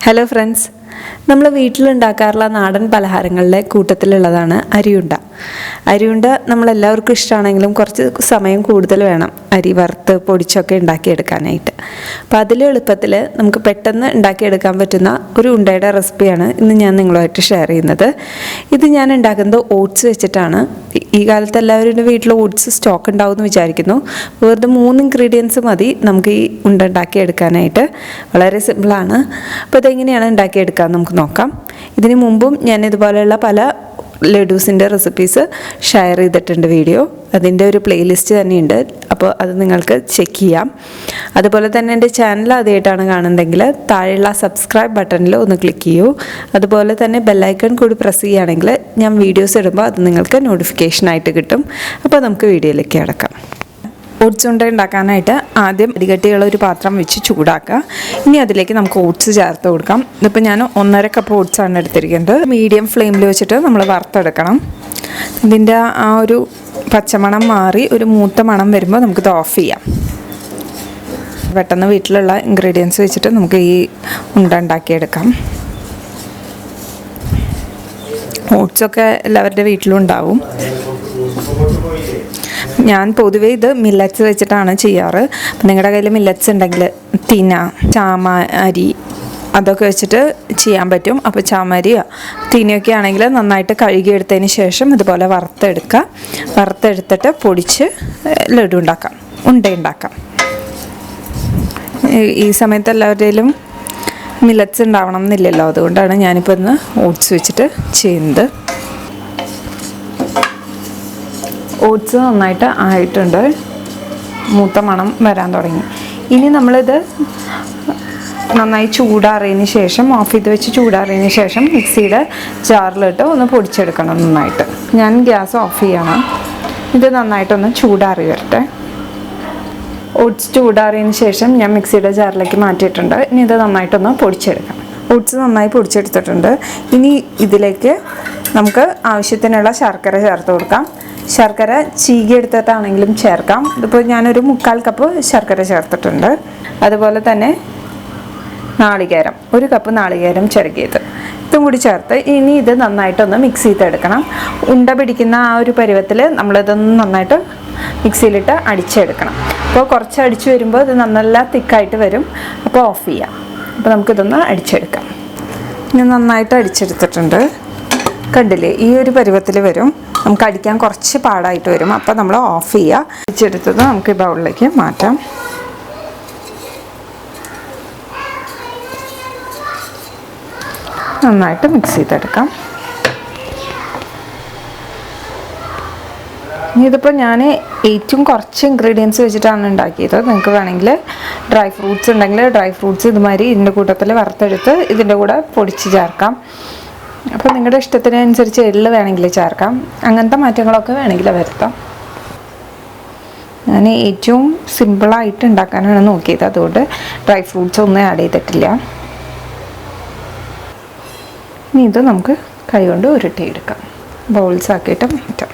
Hello friends, നമ്മൾ വീട്ടിലുണ്ടാക്കാറുള്ള നാടൻ പലഹാരങ്ങളുടെ കൂട്ടത്തിലുള്ളതാണ് അരിയുണ്ട. അരിയുണ്ട നമ്മളെല്ലാവർക്കും ഇഷ്ടമാണെങ്കിലും കുറച്ച് സമയം കൂടുതൽ വേണം അരി വറുത്ത് പൊടിച്ചൊക്കെ ഉണ്ടാക്കിയെടുക്കാനായിട്ട്. അപ്പോൾ അതിൽ എളുപ്പത്തിൽ നമുക്ക് പെട്ടെന്ന് ഉണ്ടാക്കിയെടുക്കാൻ പറ്റുന്ന ഒരു ഉണ്ടയുടെ റെസിപ്പിയാണ് ഇന്ന് ഞാൻ നിങ്ങളുമായിട്ട് ഷെയർ ചെയ്യുന്നത്. ഇത് ഞാൻ ഉണ്ടാക്കുന്നത് ഓട്സ് വെച്ചിട്ടാണ്. ഈ കാലത്ത് എല്ലാവരുടെ വീട്ടിൽ ഓട്സ് സ്റ്റോക്ക് ഉണ്ടാവുമെന്ന് വിചാരിക്കുന്നു. വെറുതെ 3 ഇൻഗ്രീഡിയൻസ് മതി നമുക്ക് ഈ ഉണ്ട ഉണ്ടാക്കിയെടുക്കാനായിട്ട്. വളരെ സിമ്പിളാണ്. അപ്പോൾ ഇതെങ്ങനെയാണ് ഉണ്ടാക്കിയെടുക്കുക നമുക്ക് നോക്കാം. ഇതിനു മുമ്പും ഞാൻ ഇതുപോലെയുള്ള പല ലഡൂസിൻ്റെ റെസിപ്പീസ് ഷെയർ ചെയ്തിട്ടുണ്ട് വീഡിയോ. അതിൻ്റെ ഒരു പ്ലേലിസ്റ്റ് തന്നെയുണ്ട്, അപ്പോൾ അത് നിങ്ങൾക്ക് ചെക്ക് ചെയ്യാം. അതുപോലെ തന്നെ എൻ്റെ ചാനൽ ആദ്യമായിട്ടാണ് കാണുന്നതെങ്കിൽ താഴെയുള്ള സബ്സ്ക്രൈബ് ബട്ടണിൽ ഒന്ന് ക്ലിക്ക് ചെയ്യൂ. അതുപോലെ തന്നെ ബെല്ലൈക്കൺ കൂടി പ്രസ് ചെയ്യുകയാണെങ്കിൽ ഞാൻ വീഡിയോസ് ഇടുമ്പോൾ അത് നിങ്ങൾക്ക് നോട്ടിഫിക്കേഷനായിട്ട് കിട്ടും. അപ്പോൾ നമുക്ക് വീഡിയോയിലേക്ക് കിടക്കാം. ഓട്സ് ഉണ്ട ഉണ്ടാക്കാനായിട്ട് ആദ്യം അരികട്ടിയുള്ള ഒരു പാത്രം വെച്ച് ചൂടാക്കുക. ഇനി അതിലേക്ക് നമുക്ക് ഓട്സ് ചേർത്ത് കൊടുക്കാം. ഇതിപ്പോൾ ഞാൻ 1.5 കപ്പ് ഓട്സാണ് എടുത്തിരിക്കുന്നത്. മീഡിയം ഫ്ലെയിമിൽ വെച്ചിട്ട് നമ്മൾ വറുത്തെടുക്കണം. ഇതിൻ്റെ ആ ഒരു പച്ചമണം മാറി ഒരു മൂത്ത മണം വരുമ്പോൾ നമുക്കിത് ഓഫ് ചെയ്യാം. പെട്ടെന്ന് വീട്ടിലുള്ള ഇൻഗ്രീഡിയൻസ് വെച്ചിട്ട് നമുക്ക് ഈ ഉണ്ട ഉണ്ടാക്കിയെടുക്കാം. ഓട്സൊക്കെ എല്ലാവരുടെ വീട്ടിലും ഉണ്ടാവും. ഞാൻ പൊതുവേ ഇത് മില്ലറ്റ്സ് വെച്ചിട്ടാണ് ചെയ്യാറ്. അപ്പം നിങ്ങളുടെ കയ്യിൽ മില്ലറ്റ്സ് ഉണ്ടെങ്കിൽ തിന, ചാമ അരി അതൊക്കെ വെച്ചിട്ട് ചെയ്യാൻ പറ്റും. അപ്പോൾ ചാമരിയോ തിനയൊക്കെ ആണെങ്കിൽ നന്നായിട്ട് കഴുകിയെടുത്തതിന് ശേഷം ഇതുപോലെ വറുത്തെടുക്കുക. വറുത്തെടുത്തിട്ട് പൊടിച്ച് ലഡു ഉണ്ടാക്കാം, ഉണ്ടയുണ്ടാക്കാം. ഈ സമയത്ത് എല്ലാവരുടെയും മില്ലറ്റ്സ് ഉണ്ടാവണം എന്നില്ലല്ലോ, അതുകൊണ്ടാണ് ഞാനിപ്പോൾ ഇന്ന് ഓട്സ് വെച്ചിട്ട് ചെയ്യുന്നത്. ഓട്സ് നന്നായിട്ട് ആയിട്ടുണ്ട്, മൂത്ത മണം വരാൻ തുടങ്ങി. ഇനി നമ്മളിത് നന്നായി ചൂടാറിയതിന് ശേഷം ഓഫ് ചെയ്ത് വെച്ച് ചൂടാറിയതിന് ശേഷം മിക്സിയുടെ ജാറിലിട്ട് ഒന്ന് പൊടിച്ചെടുക്കണം നന്നായിട്ട്. ഞാൻ ഗ്യാസ് ഓഫ് ചെയ്യണം. ഇത് നന്നായിട്ടൊന്ന് ചൂടാറി വരട്ടെ. ഓട്സ് ചൂടാറിയതിന് ശേഷം ഞാൻ മിക്സിയുടെ ജാറിലേക്ക് മാറ്റിയിട്ടുണ്ട്. ഇനി ഇത് നന്നായിട്ടൊന്ന് പൊടിച്ചെടുക്കാം. ഓട്സ് നന്നായി പൊടിച്ചെടുത്തിട്ടുണ്ട്. ഇനി ഇതിലേക്ക് നമുക്ക് ആവശ്യത്തിനുള്ള ശർക്കര ചേർത്ത് കൊടുക്കാം. ശർക്കര ചീകി എടുത്തിട്ടാണെങ്കിലും ചേർക്കാം. ഇതിപ്പോൾ ഞാനൊരു 3/4 കപ്പ് ശർക്കര ചേർത്തിട്ടുണ്ട്. അതുപോലെ തന്നെ നാളികേരം, 1 കപ്പ് നാളികേരം ചിരകിയത്, ഇതും കൂടി ചേർത്ത് ഇനി ഇത് നന്നായിട്ടൊന്ന് മിക്സ് ചെയ്തെടുക്കണം. ഉണ്ട പിടിക്കുന്ന ആ ഒരു പരുവത്തിൽ നമ്മളിതൊന്ന് നന്നായിട്ട് മിക്സിയിലിട്ട് അടിച്ചെടുക്കണം. അപ്പോൾ കുറച്ച് അടിച്ച് വരുമ്പോൾ ഇത് നല്ല തിക്കായിട്ട് വരും. അപ്പോൾ ഓഫ് ചെയ്യാം. അപ്പോൾ നമുക്കിതൊന്ന് അടിച്ചെടുക്കാം. ഇനി നന്നായിട്ട് അടിച്ചെടുത്തിട്ടുണ്ട്. കണ്ടില്ലേ, ഈ ഒരു പരുവത്തിൽ വരും. നമുക്ക് അടിക്കാൻ കുറച്ച് പാടായിട്ട് വരും. അപ്പോൾ നമ്മൾ ഓഫ് ചെയ്യുക. അടിച്ചെടുത്തത് നമുക്ക് ഈ ബൗളിലേക്ക് മാറ്റാം. നന്നായിട്ട് മിക്സ് ചെയ്തെടുക്കാം. ഇതിപ്പോൾ ഞാൻ ഏറ്റവും കുറച്ച് ഇൻഗ്രീഡിയൻസ് വെച്ചിട്ടാണ് ഉണ്ടാക്കിയത്. നിങ്ങൾക്ക് വേണമെങ്കിൽ ഡ്രൈ ഫ്രൂട്ട്സ് ഉണ്ടെങ്കിൽ ഡ്രൈ ഫ്രൂട്ട്സ് ഇതുമാതിരി ഇതിൻ്റെ കൂട്ടത്തിൽ വറുത്തെടുത്ത് ഇതിൻ്റെ കൂടെ പൊടിച്ച് ചേർക്കാം. അപ്പോൾ നിങ്ങളുടെ ഇഷ്ടത്തിനനുസരിച്ച് എള്ള് വേണമെങ്കിൽ ചേർക്കാം. അങ്ങനത്തെ മാറ്റങ്ങളൊക്കെ വേണമെങ്കിൽ വരുത്താം. ഞാൻ ഏറ്റവും സിമ്പിളായിട്ട് ഉണ്ടാക്കാനാണ് നോക്കിയത്, അതുകൊണ്ട് ഡ്രൈ ഫ്രൂട്ട്സ് ഒന്നും ആഡ് ചെയ്തിട്ടില്ല. ഇനി ഇത് നമുക്ക് കൈകൊണ്ട് ഉരുട്ടിയെടുക്കാം. ബൗൾസ് ആക്കിയിട്ട് മാറ്റാം.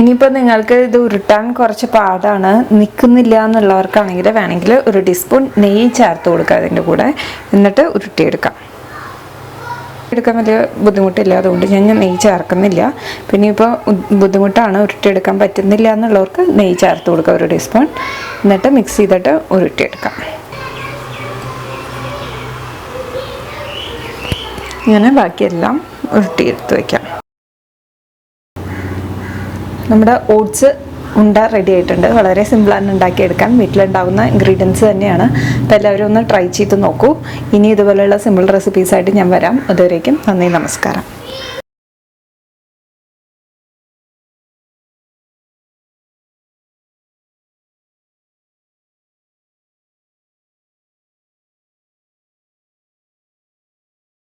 ഇനിയിപ്പോൾ നിങ്ങൾക്ക് ഇത് ഉരുട്ടാൻ കുറച്ച് പാടാണ്, നിൽക്കുന്നില്ല എന്നുള്ളവർക്കാണെങ്കിൽ വേണമെങ്കിൽ 1 ടീസ്പൂൺ നെയ്യ് ചേർത്ത് കൊടുക്കുക അതിൻ്റെ കൂടെ. എന്നിട്ട് ഉരുട്ടിയെടുക്കാം. എടുക്കാൻ വലിയ ബുദ്ധിമുട്ടില്ല, അതുകൊണ്ട് ഞാൻ നെയ്യ് ചേർക്കുന്നില്ല. പിന്നെ ഇപ്പോൾ ബുദ്ധിമുട്ടാണ്, ഉരുട്ടിയെടുക്കാൻ പറ്റുന്നില്ല എന്നുള്ളവർക്ക് നെയ്യ് ചേർത്ത് കൊടുക്കുക 1 ടീസ്പൂൺ. എന്നിട്ട് മിക്സ് ചെയ്തിട്ട് ഉരുട്ടിയെടുക്കാം. ഇങ്ങനെ ബാക്കിയെല്ലാം ഉരുട്ടിയെടുത്ത് വയ്ക്കാം. നമ്മുടെ ഓട്സ് ഉണ്ട റെഡി ആയിട്ടുണ്ട്. വളരെ സിമ്പിളാണ് ഉണ്ടാക്കിയെടുക്കാൻ. വീട്ടിലുണ്ടാകുന്ന ഇൻഗ്രീഡിയൻസ് തന്നെയാണ്. അപ്പോൾ എല്ലാവരും ഒന്ന് ട്രൈ ചെയ്ത് നോക്കൂ. ഇനി ഇതുപോലെയുള്ള സിമ്പിൾ റെസിപ്പീസായിട്ട് ഞാൻ വരാം. അതുവരേക്കും നന്ദി, നമസ്കാരം.